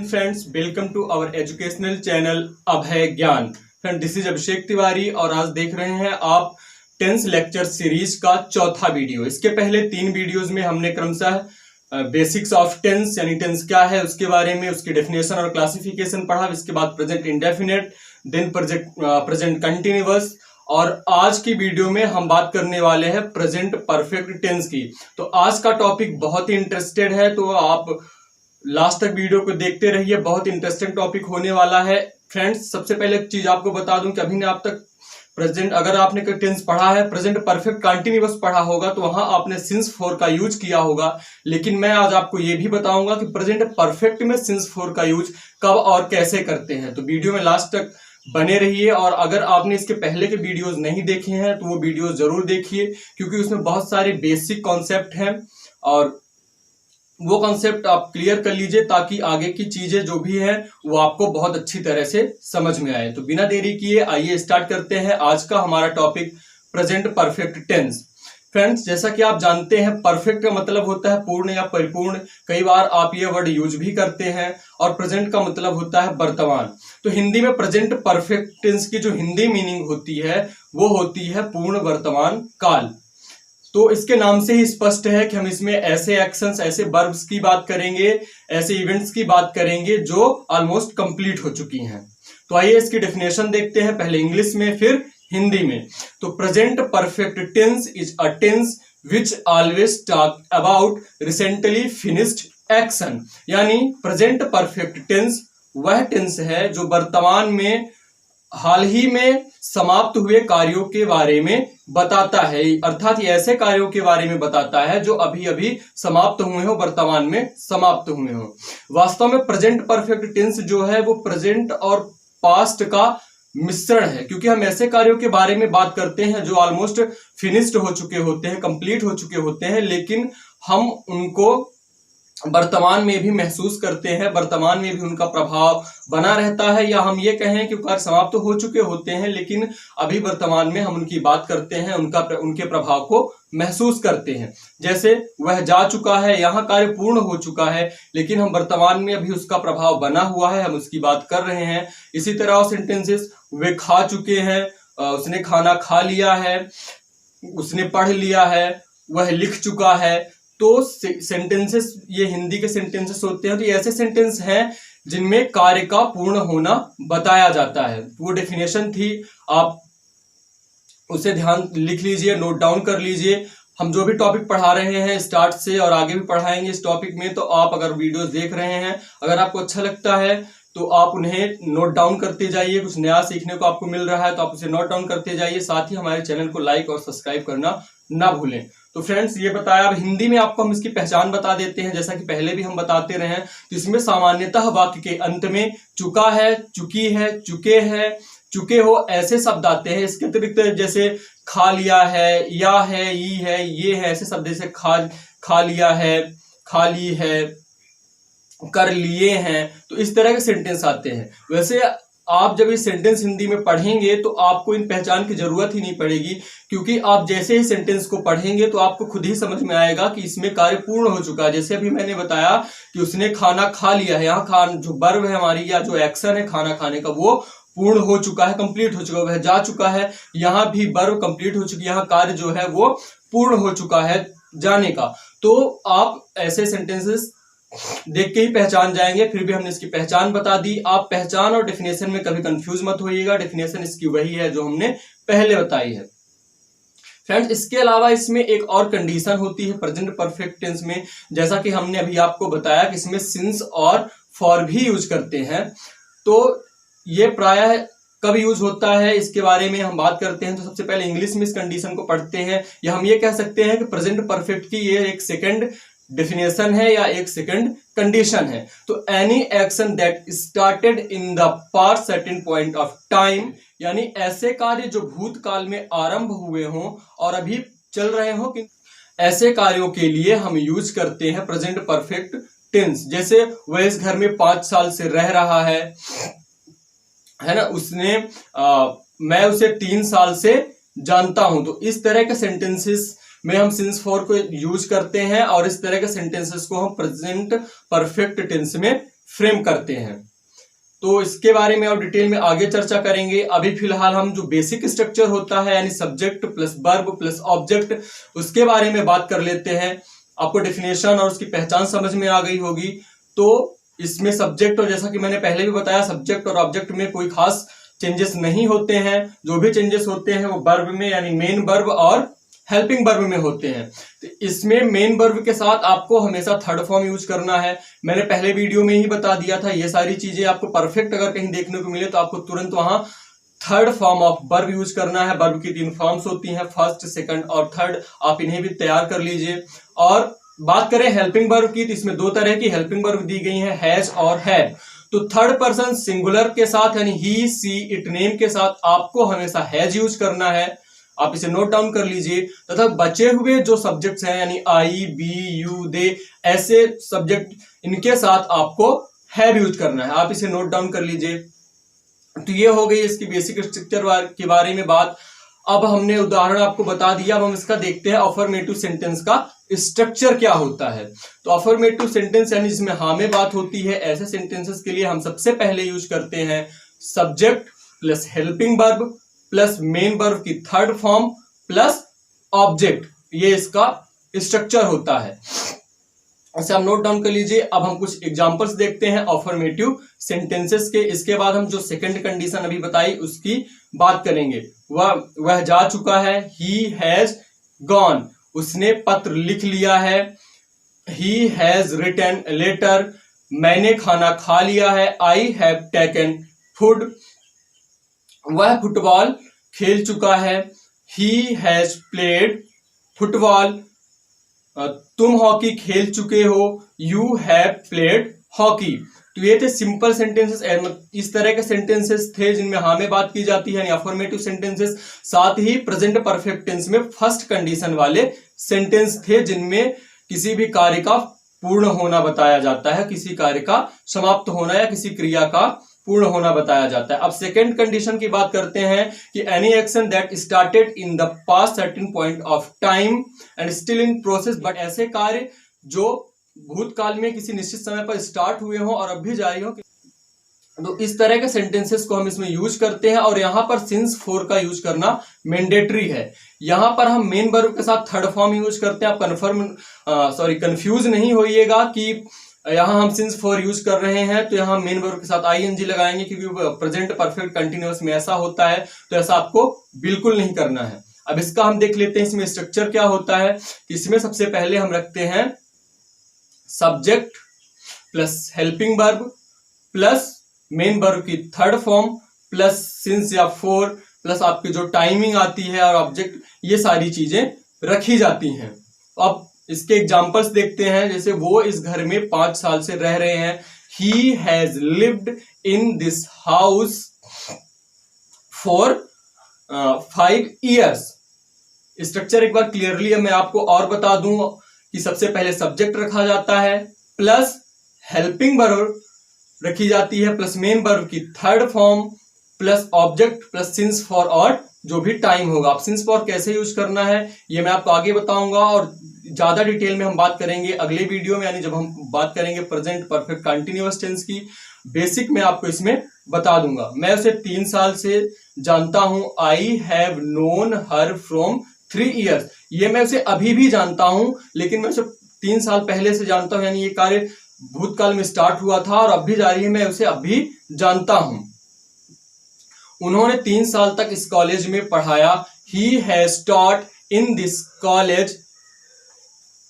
Friends, welcome to our educational channel Abhay Gyan. Friend, this is Abhishek Tiwari और आज देख रहे हैं आप टेंस लेक्चर सीरीज का चौथा वीडियो। इसके पहले 3 वीडियोस में हमने क्रमशः बेसिक्स ऑफ टेंस यानी टेंस क्या है उसके बारे में, उसकी डेफिनेशन और क्लासिफिकेशन पढ़ा। इसके बाद present indefinite, then present continuous और आज की वीडियो में हम बात करने वाले हैं प्रेजेंट परफेक्ट टेंस की। तो आज का टॉपिक बहुत ही इंटरेस्टेड है, तो आप लास्ट तक वीडियो को देखते रहिए, बहुत इंटरेस्टिंग टॉपिक होने वाला है। फ्रेंड्स, सबसे पहले एक चीज आपको बता दूं कि अभी ने आप तक प्रेजेंट, अगर आपने टेंस पढ़ा है, प्रेजेंट परफेक्ट कंटिन्यूअस पढ़ा होगा तो वहां आपने सिंस फॉर का यूज किया होगा। लेकिन मैं आज आपको यह भी बताऊंगा कि प्रेजेंट परफेक्ट में सिंस फॉर का यूज कब और कैसे करते हैं। तो वीडियो में लास्ट तक बने रहिए और अगर आपने इसके पहले के वीडियोस नहीं देखे हैं तो वो वीडियोस जरूर देखिए, क्योंकि उसमें बहुत सारे बेसिक कॉन्सेप्ट हैं और वो कॉन्सेप्ट आप क्लियर कर लीजिए ताकि आगे की चीजें जो भी है वो आपको बहुत अच्छी तरह से समझ में आए। तो बिना देरी किए आइए स्टार्ट करते हैं आज का हमारा topic present perfect tense. Friends, जैसा कि आप जानते हैं, परफेक्ट का मतलब होता है पूर्ण या परिपूर्ण। कई बार आप ये वर्ड यूज भी करते हैं। और प्रेजेंट का मतलब होता है वर्तमान। तो हिंदी में प्रेजेंट परफेक्ट टेंस की जो हिंदी मीनिंग होती है वो होती है पूर्ण वर्तमान काल। तो इसके नाम से ही स्पष्ट है कि हम इसमें ऐसे एक्शंस, ऐसे वर्ब्स की बात करेंगे, ऐसे इवेंट्स की बात करेंगे जो ऑलमोस्ट कंप्लीट हो चुकी हैं। तो आइए इसकी डेफिनेशन देखते हैं, पहले इंग्लिश में फिर हिंदी में। तो present perfect tense is a tense which always talk about recently finished action. यानी प्रेजेंट परफेक्ट टेंस वह टेंस है जो वर्तमान में हाल ही में समाप्त हुए कार्यों के बारे में बताता है, अर्थात ये ऐसे कार्यों के बारे में बताता है जो अभी अभी समाप्त हुए हो, वर्तमान में समाप्त हुए हो। वास्तव में प्रेजेंट परफेक्ट टेंस जो है वो प्रेजेंट और पास्ट का मिश्रण है, क्योंकि हम ऐसे कार्यों के बारे में बात करते हैं जो ऑलमोस्ट फिनिश्ड हो चुके होते हैं, कंप्लीट हो चुके होते हैं, लेकिन हम उनको वर्तमान में भी महसूस करते हैं, वर्तमान में भी उनका प्रभाव बना रहता है। या हम ये कहें कि कार्य समाप्त हो चुके होते हैं लेकिन अभी वर्तमान में हम उनकी बात करते हैं, उनके प्रभाव को महसूस करते हैं। जैसे वह जा चुका है, यहाँ कार्य पूर्ण हो चुका है लेकिन हम वर्तमान में अभी उसका प्रभाव बना हुआ है, हम उसकी बात कर रहे हैं। इसी तरह सेंटेंसेस, वे खा चुके हैं, उसने खाना खा लिया है, उसने पढ़ लिया है, वह लिख चुका है। तो सेंटेंसेस, ये हिंदी के सेंटेंसेस होते हैं। तो ये ऐसे सेंटेंस हैं जिनमें कार्य का पूर्ण होना बताया जाता है। वो डेफिनेशन थी, आप उसे ध्यान लिख लीजिए, नोट डाउन कर लीजिए। हम जो भी टॉपिक पढ़ा रहे हैं स्टार्ट से और आगे भी पढ़ाएंगे इस टॉपिक में, तो आप अगर वीडियोस देख रहे हैं, अगर आपको अच्छा लगता है तो आप उन्हें नोट डाउन करते जाइए। कुछ नया सीखने को आपको मिल रहा है तो आप उसे नोट डाउन करते जाइए। साथ ही हमारे चैनल को लाइक और सब्सक्राइब करना ना भूलें। तो फ्रेंड्स, ये बताया, अब हिंदी में आपको हम इसकी पहचान बता देते हैं, जैसा कि पहले भी हम बताते रहे हैं। तो इसमें सामान्यतः वाक्य के अंत में चुका है, चुकी है, चुके हैं, चुके हो ऐसे शब्द आते हैं। इसके अतिरिक्त जैसे खा लिया है, या है, ई है, ये है, ऐसे शब्द जैसे खा लिया है, खा ली है, कर लिए हैं। तो इस तरह के सेंटेंस आते हैं। वैसे आप जब ये सेंटेंस हिंदी में पढ़ेंगे तो आपको इन पहचान की जरूरत ही नहीं पड़ेगी, क्योंकि आप जैसे ही सेंटेंस को पढ़ेंगे तो आपको खुद ही समझ में आएगा कि इसमें कार्य पूर्ण हो चुका है। जैसे अभी मैंने बताया कि उसने खाना खा लिया है, यहाँ जो वर्ब है हमारी या जो एक्शन है खाना खाने का वो पूर्ण हो चुका है, कंप्लीट हो चुका है। वह जा चुका है, यहाँ भी वर्ब कंप्लीट हो चुकी है, यहाँ कार्य जो है वो पूर्ण हो चुका है जाने का। तो आप ऐसे सेंटेंसेस देख के ही पहचान जाएंगे। फिर भी हमने इसकी पहचान बता दी। आप पहचान और डेफिनेशन में कभी कंफ्यूज मत होइएगा, डेफिनेशन इसकी वही है जो हमने पहले बताई है। फ्रेंड्स, इसके अलावा इसमें एक और कंडीशन होती है प्रेजेंट परफेक्ट टेंस में, जैसा कि हमने अभी आपको बताया कि इसमें सिंस और फॉर भी यूज करते हैं। तो ये प्रायः कब यूज होता है इसके बारे में हम बात करते हैं। तो सबसे पहले इंग्लिश में इस कंडीशन को पढ़ते हैं, या हम ये कह सकते हैं कि प्रेजेंट परफेक्ट की ये एक सेकंड डेफिनेशन है या एक सेकंड कंडीशन है। तो any action that started in the past certain point of time, यानी ऐसे कार्य जो भूतकाल में आरंभ हुए हों और अभी चल रहे हों, कि ऐसे कार्यों के लिए हम यूज करते हैं प्रेजेंट परफेक्ट टेंस। जैसे वह इस घर में 5 साल से रह रहा है ना, उसने मैं उसे 3 साल से जानता हूं। तो इस तरह के सेंटेंसेस में हम सिंस फॉर को यूज करते हैं और इस तरह के सेंटेंसेस को हम प्रेजेंट परफेक्ट टेंस में फ्रेम करते हैं। तो इसके बारे में और डिटेल में आगे चर्चा करेंगे। अभी फिलहाल हम जो बेसिक स्ट्रक्चर होता है यानी subject plus verb plus object, उसके बारे में बात कर लेते हैं। आपको डेफिनेशन और उसकी पहचान समझ में आ गई होगी। तो इसमें सब्जेक्ट, और जैसा कि मैंने पहले भी बताया, सब्जेक्ट और ऑब्जेक्ट में कोई खास चेंजेस नहीं होते हैं। जो भी चेंजेस होते हैं वो वर्ब में यानी मेन वर्ब और हेल्पिंग वर्ब में होते हैं। तो इसमें मेन वर्ब के साथ आपको हमेशा थर्ड फॉर्म यूज करना है। मैंने पहले वीडियो में ही बता दिया था। ये सारी चीजें आपको परफेक्ट अगर कहीं देखने को मिले तो आपको तुरंत वहां third form of verb use करना है। वर्ब की 3 फॉर्म्स होती हैं, फर्स्ट, सेकंड और थर्ड। आप इन्हें भी तैयार कर लीजिए। और बात करें हेल्पिंग वर्ब की, तो इसमें 2 तरह की हेल्पिंग वर्ब दी गई है, हैज और हैव। तो थर्ड पर्सन सिंगुलर के साथ यानी ही, सी, इट, नेम के साथ आपको हमेशा हैज यूज करना है। आप इसे नोट डाउन कर लीजिए। तथा बचे हुए जो सब्जेक्ट्स हैं यानी आई, बी, यू, दे, ऐसे सब्जेक्ट, इनके साथ आपको हैव यूज करना है। आप इसे नोट डाउन कर लीजिए। तो ये हो गई इसकी बेसिक स्ट्रक्चर के बारे में बात। अब हमने उदाहरण आपको बता दिया, अब हम इसका देखते हैं अफर्मेटिव सेंटेंस का स्ट्रक्चर क्या होता है। तो अफर्मेटिव सेंटेंस यानी जिसमें हाँ में बात होती है, ऐसे सेंटेंसेस के लिए हम सबसे पहले यूज करते हैं subject plus helping verb plus main verb की थर्ड फॉर्म प्लस ऑब्जेक्ट। ये इसका स्ट्रक्चर होता है। ऐसे आप नोट डाउन कर लीजिए। अब हम कुछ एग्जांपल्स देखते हैं अफर्मेटिव सेंटेंसेस के। इसके बाद हम जो सेकंड कंडीशन अभी बताई उसकी बात करेंगे। वह जा चुका है, ही हैज गॉन, उसने पत्र लिख लिया है, ही हैज रिटन लेटर, मैंने खाना खा लिया है, आई हैव टेकन फूड, वह फुटबॉल खेल चुका है, ही हैज प्लेड फुटबॉल, तुम हॉकी खेल चुके हो, यू हैव प्लेड हॉकी। तो ये थे सिंपल सेंटेंसेस। इस तरह के सेंटेंसेस थे जिनमें हाँ में बात की जाती है यानी अफर्मेटिव सेंटेंसेस। साथ ही प्रेजेंट परफेक्ट टेंस में फर्स्ट कंडीशन वाले सेंटेंस थे जिनमें किसी भी कार्य का पूर्ण होना बताया जाता है, किसी कार्य का समाप्त होना या किसी क्रिया का पूर्ण होना बताया जाता है। अब सेकेंड कंडीशन की बात करते हैं कि any action that started in the past certain point of time and still in process, but ऐसे कार्य जो भूतकाल में किसी निश्चित समय पर स्टार्ट हुए हों और अब भी जारी हो। तो इस तरह के सेंटेंसेस को हम इसमें यूज करते हैं। और यहां पर सिंस फॉर का यूज करना मैंडेटरी है। यहां पर हम मेन वर्ब के साथ थर्ड फॉर्म यूज करते हैं। आप कंफ्यूज नहीं होइएगा कि यहां हम सिंस फॉर यूज कर रहे हैं तो यहां मेन वर्ब के साथ आईएनजी लगाएंगे, क्योंकि प्रेजेंट परफेक्ट कंटिन्यूअस में ऐसा होता है। तो ऐसा आपको बिल्कुल नहीं करना है। अब इसका हम देख लेते हैं इसमें स्ट्रक्चर क्या होता है। इसमें सबसे पहले हम रखते हैं subject plus helping verb plus main verb की थर्ड फॉर्म प्लस सिंस या फॉर प्लस आपकी जो टाइमिंग आती है और ऑब्जेक्ट, ये सारी चीजें रखी जाती हैं। अब इसके एग्जांपल्स देखते हैं। जैसे वो इस घर में 5 साल से रह रहे हैं, he has lived in this house for 5 years। Structure एक बार क्लियरली मैं आपको और बता दूं कि सबसे पहले सब्जेक्ट रखा जाता है प्लस हेल्पिंग वर्ब रखी जाती है प्लस मेन वर्ब की third form plus object plus since for और जो भी टाइम होगा। आप सिंस फॉर कैसे यूज करना है ये मैं आपको आगे बताऊंगा और ज्यादा डिटेल में हम बात करेंगे अगले वीडियो में, यानी जब हम बात करेंगे प्रेजेंट परफेक्ट कंटिन्यूअस टेंस की। बेसिक मैं आपको इसमें बता दूंगा। मैं उसे 3 साल से जानता हूं। I have known her from 3 years। ये मैं उसे अभी भी जानता हूं, लेकिन मैं उसे 3 साल पहले से जानता हूं, यानी ये कार्य भूतकाल में स्टार्ट हुआ था और अब भी जारी है। मैं उसे अभी जानता हूं। उन्होंने 3 साल तक इस कॉलेज में पढ़ाया। He has taught in this college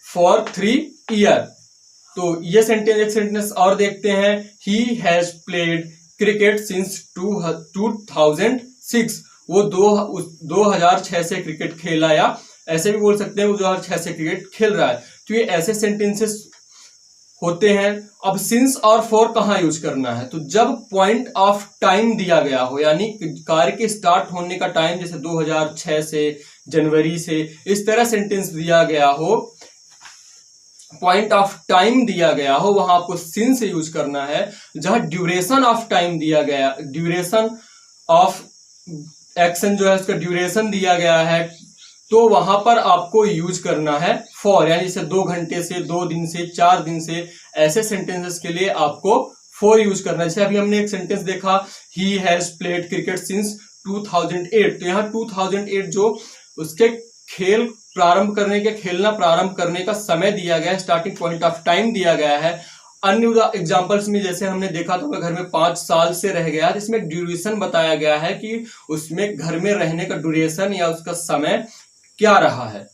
for 3 years। तो ये एक सेंटेंस और देखते हैं। He has played cricket since 2006। वो 2006 से क्रिकेट खेला, या ऐसे भी बोल सकते हैं वो 2006 से क्रिकेट खेल रहा है। तो ये ऐसे सेंटेंसेस होते हैं। अब सिंस और फॉर कहाँ यूज करना है, तो जब पॉइंट ऑफ टाइम दिया गया हो, यानी कार्य के स्टार्ट होने का टाइम जैसे 2006 से, जनवरी से, इस तरह सेंटेंस दिया गया हो, पॉइंट ऑफ टाइम दिया गया हो, वहां आपको सिंस से यूज करना है। जहां ड्यूरेशन ऑफ टाइम दिया गया, ड्यूरेशन ऑफ एक्शन जो है उसका ड्यूरेशन दिया गया है, तो वहां पर आपको यूज करना है फॉर, यानी जैसे 2 घंटे से, 2 दिन से, 4 दिन से, ऐसे सेंटेंसेस के लिए आपको फॉर यूज करना है। जैसे अभी हमने एक सेंटेंस देखा, he has played cricket since 2008, तो यहाँ 2008 जो उसके खेलना प्रारंभ करने का समय दिया गया है, स्टार्टिंग पॉइंट ऑफ टाइम दिया गया है। अन्य एग्जांपल्स में जैसे हमने देखा तो घर में 5 साल से रह गया, जिसमें ड्यूरेशन बताया गया है कि उसमें घर में रहने का ड्यूरेशन या उसका समय क्या रहा है।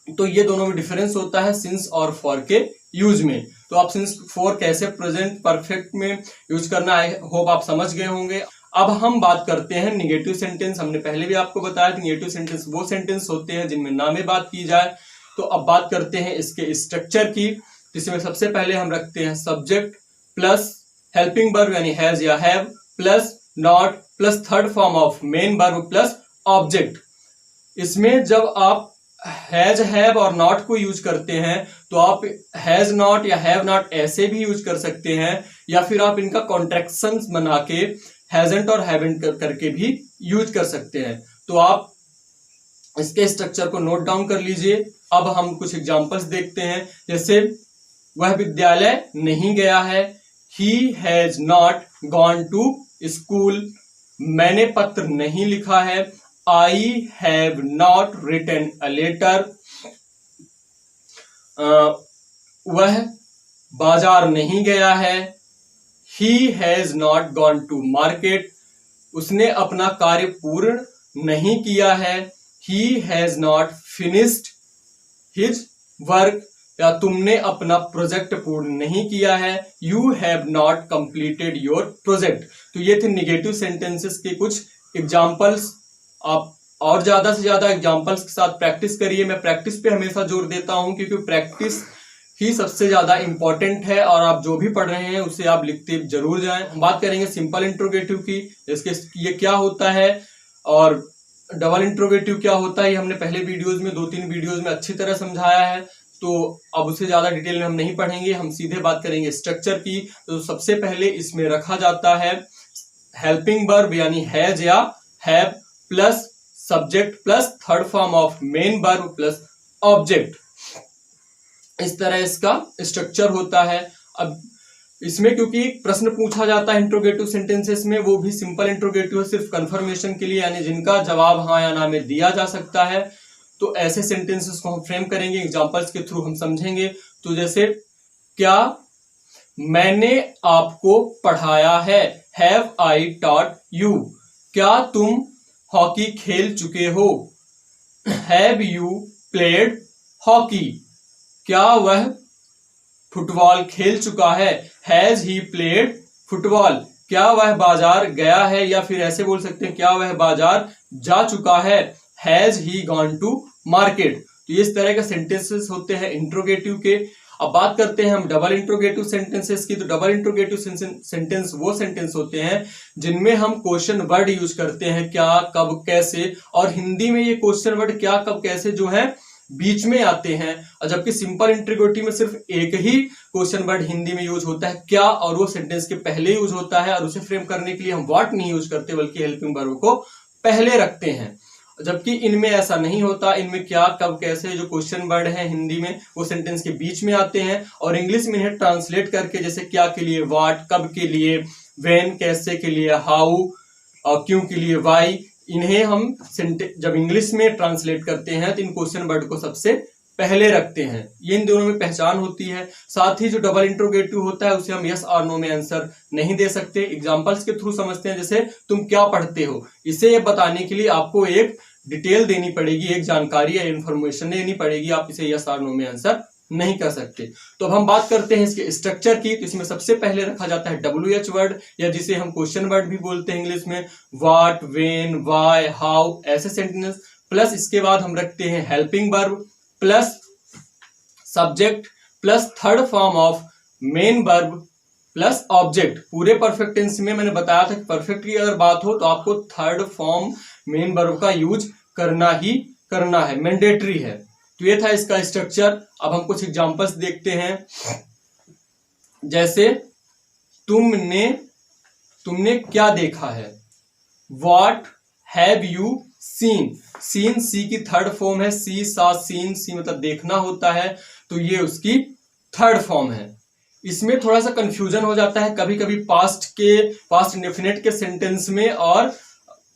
तो ये दोनों में डिफरेंस होता है सिंस और फॉर के यूज में। तो आप सिंस फॉर कैसे प्रेजेंट परफेक्ट में यूज करना है, होप आप समझ गए होंगे। अब हम बात करते हैं निगेटिव सेंटेंस। हमने पहले भी आपको बताया कि निगेटिव सेंटेंस वो सेंटेंस होते हैं जिनमें नामे बात की जाए। तो अब बात करते हैं इसके स्ट्रक्चर की, जिसमें सबसे पहले हम रखते हैं सब्जेक्ट प्लस हेल्पिंग वर्ब यानी हैज या have plus not plus third form of main verb plus object. इसमें जब आप हैज हैव और नॉट को यूज करते हैं तो आप हैज नॉट या हैव नॉट ऐसे भी यूज कर सकते हैं, या फिर आप इनका कॉन्ट्रैक्शन बना के हैजंट और हैवेंट करके भी यूज कर सकते हैं। तो आप इसके स्ट्रक्चर को नोट डाउन कर लीजिए। अब हम कुछ एग्जांपल्स देखते हैं। जैसे वह विद्यालय नहीं गया है, he has not gone to school. मैंने पत्र नहीं लिखा है, I have not written a letter. वह बाजार नहीं गया है, he has not gone to market. उसने अपना कार्य पूर्ण नहीं किया है, he has not finished his work. या तुमने अपना प्रोजेक्ट पूर्ण नहीं किया है, you have not completed your project. तो ये थे निगेटिव सेंटेंसेस के कुछ एग्जाम्पल्स। आप और ज्यादा से ज्यादा एग्जाम्पल्स के साथ प्रैक्टिस करिए। मैं प्रैक्टिस पे हमेशा जोर देता हूं क्योंकि प्रैक्टिस ही सबसे ज्यादा इंपॉर्टेंट है, और आप जो भी पढ़ रहे हैं उसे आप लिखते जरूर जाएं। हम बात करेंगे सिंपल इंट्रोगेटिव की, इसके ये क्या होता है और डबल इंट्रोगेटिव क्या होता है। ये हमने पहले वीडियोज में 2-3 वीडियोज में अच्छी तरह समझाया है, तो अब उसे ज्यादा डिटेल में हम नहीं पढ़ेंगे। हम सीधे बात करेंगे स्ट्रक्चर की। तो सबसे पहले इसमें रखा जाता है हेल्पिंग वर्ब यानी हैज या have plus subject plus third form of main verb plus object. इस तरह इसका स्ट्रक्चर होता है। अब इसमें क्योंकि प्रश्न पूछा जाता है इंट्रोगेटिव सेंटेंसेस में, वो भी सिंपल इंट्रोगेटिव है, सिर्फ कंफर्मेशन के लिए, यानी जिनका जवाब हाँ या ना में दिया जा सकता है। तो ऐसे सेंटेंसेस को हम फ्रेम करेंगे, एग्जांपल्स के थ्रू हम समझेंगे। तो जैसे क्या मैंने आपको पढ़ाया है, हैव आई टॉट यू। क्या तुम हॉकी खेल चुके हो, हैव यू प्लेड हॉकी। क्या वह फुटबॉल खेल चुका है, हैज ही प्लेड फुटबॉल। क्या वह बाजार गया है, या फिर ऐसे बोल सकते हैं क्या वह बाजार जा चुका है, has he gone to market. तो इस तरह के सेंटेंसेस होते हैं इंट्रोगेटिव के। अब बात करते हैं हम डबल इंट्रोगेटिव सेंटेंसेस की। तो डबल इंट्रोगेटिव सेंटेंस वो सेंटेंस होते हैं जिनमें हम क्वेश्चन वर्ड यूज करते हैं, क्या कब कैसे, और हिंदी में ये क्वेश्चन वर्ड क्या कब कैसे जो है बीच में आते हैं। और जबकि सिंपल इंट्रोगेटिव में सिर्फ एक ही क्वेश्चन वर्ड हिंदी में यूज होता है क्या, और वो सेंटेंस के पहले यूज होता है, और उसे फ्रेम करने के लिए हम व्हाट नहीं यूज करते बल्कि हेल्पिंग वर्ब को पहले रखते हैं। जबकि इनमें ऐसा नहीं होता, इनमें क्या कब कैसे जो क्वेश्चन वर्ड है हिंदी में वो सेंटेंस के बीच में आते हैं, और इंग्लिश में इन्हें ट्रांसलेट करके जैसे क्या के लिए व्हाट, कब के लिए व्हेन, कैसे के लिए हाउ, और क्यों के लिए व्हाई, इन्हें हम जब इंग्लिश में ट्रांसलेट करते हैं तो इन क्वेश्चन वर्ड को सबसे पहले रखते हैं। ये इन दोनों में पहचान होती है। साथ ही जो डबल इंट्रोगेटिव होता है उसे हम यस और नो में आंसर नहीं दे सकते, एग्जांपल्स के थ्रू समझते हैं। जैसे तुम क्या पढ़ते हो, इसे बताने के लिए आपको एक डिटेल देनी पड़ेगी, एक जानकारी या इंफॉर्मेशन देनी पड़ेगी, आप इसे यस और नो में आंसर नहीं कर सकते। तो अब हम बात करते हैं इसके स्ट्रक्चर की। तो इसमें सबसे पहले रखा जाता है WH वर्ड, या जिसे हम क्वेश्चन वर्ड भी बोलते हैं इंग्लिश में, व्हाट, व्हेन, व्हाई, हाउ, ऐसे सेंटेंस। प्लस इसके बाद हम रखते हैं helping verb plus subject plus third form of main verb plus object. पूरे परफेक्ट टेंस में मैंने बताया था कि परफेक्ट की अगर बात हो तो आपको थर्ड फॉर्म मेन वर्ब का यूज करना ही करना है, मैंडेटरी है। तो ये था इसका स्ट्रक्चर। अब हम कुछ एग्जांपल्स देखते हैं। जैसे तुमने क्या देखा है, what have you seen. Seen see की थर्ड फॉर्म है, सी सा सीन, सी मतलब देखना होता है, तो ये उसकी थर्ड फॉर्म है। इसमें थोड़ा सा कंफ्यूजन हो जाता है कभी कभी पास्ट इंडेफिनिट के सेंटेंस में और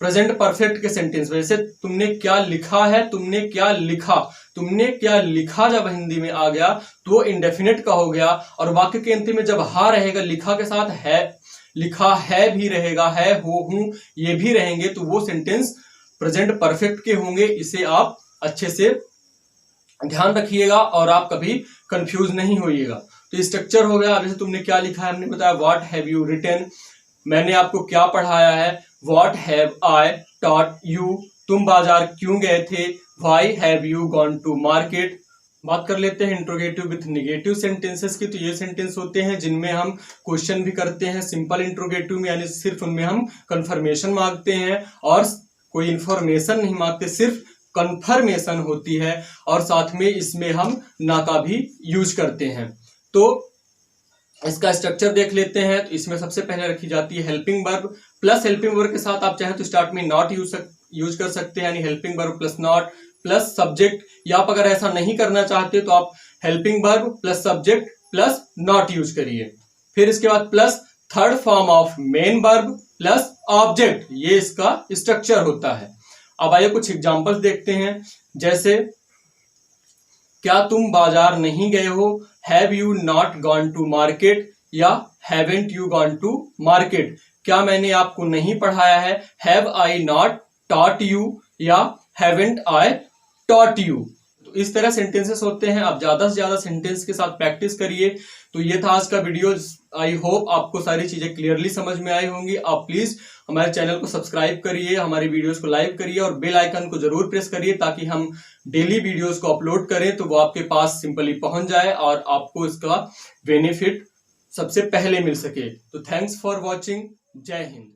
प्रेजेंट परफेक्ट के सेंटेंस में। जैसे तुमने क्या लिखा है, तुमने क्या लिखा जब हिंदी में आ गया तो वो इंडेफिनिट का हो गया, और वाक्य के अंत में जब हा रहेगा लिखा के साथ है, लिखा है भी रहेगा, है हो हूं ये भी रहेंगे, तो वो सेंटेंस प्रेजेंट परफेक्ट के होंगे। इसे आप अच्छे से ध्यान रखिएगा और आप कभी कंफ्यूज नहीं होइएगा। तो स्ट्रक्चर हो गया। जैसे तुमने क्या लिखा है, हमने बताया व्हाट हैव यू रिटन, मैंने आपको क्या पढ़ाया है, what have I taught you, तुम बाजार क्यों गए थे, why have you gone to market. बात कर लेते हैं इंट्रोगेटिव विथ निगेटिव सेंटेंसेस की। तो ये सेंटेंस होते हैं जिनमें हम क्वेश्चन भी करते हैं सिंपल इंट्रोगेटिव में, यानी सिर्फ उनमें हम कंफर्मेशन मांगते हैं और कोई इंफॉर्मेशन नहीं मांगते, सिर्फ कंफर्मेशन होती है, और साथ में इसमें हम ना का भी यूज करते हैं। तो इसका स्ट्रक्चर देख लेते हैं। तो इसमें सबसे पहले रखी जाती है helping verb plus helping verb के साथ आप चाहे तो स्टार्ट में नॉट यूज कर सकते हैं, यानी helping verb plus not plus subject, या आप अगर ऐसा नहीं करना चाहते तो आप helping verb plus subject plus not use करिए। फिर इसके बाद plus third form of main verb plus object, ये इसका स्ट्रक्चर होता है। अब आइए कुछ एग्जांपल्स देखते हैं। जैसे क्या तुम बाजार नहीं गए हो, have you not gone to market, या haven't you gone to market. क्या मैंने आपको नहीं पढ़ाया है, have I not taught you, या हैवेंट आई टॉट यू। तो इस तरह सेंटेंसेस होते हैं। आप ज्यादा से ज्यादा सेंटेंस के साथ प्रैक्टिस करिए। तो ये था आज का वीडियो। आई होप आपको सारी चीजें क्लियरली समझ में आई होंगी। आप प्लीज हमारे चैनल को सब्सक्राइब करिए, हमारी वीडियोस को लाइक करिए और बेल आइकन को जरूर प्रेस करिए, ताकि हम डेली वीडियोस को अपलोड करें तो वो आपके पास सिंपली पहुंच जाए और आपको इसका बेनिफिट सबसे पहले मिल सके। तो थैंक्स फॉर वॉचिंग। जय हिंद।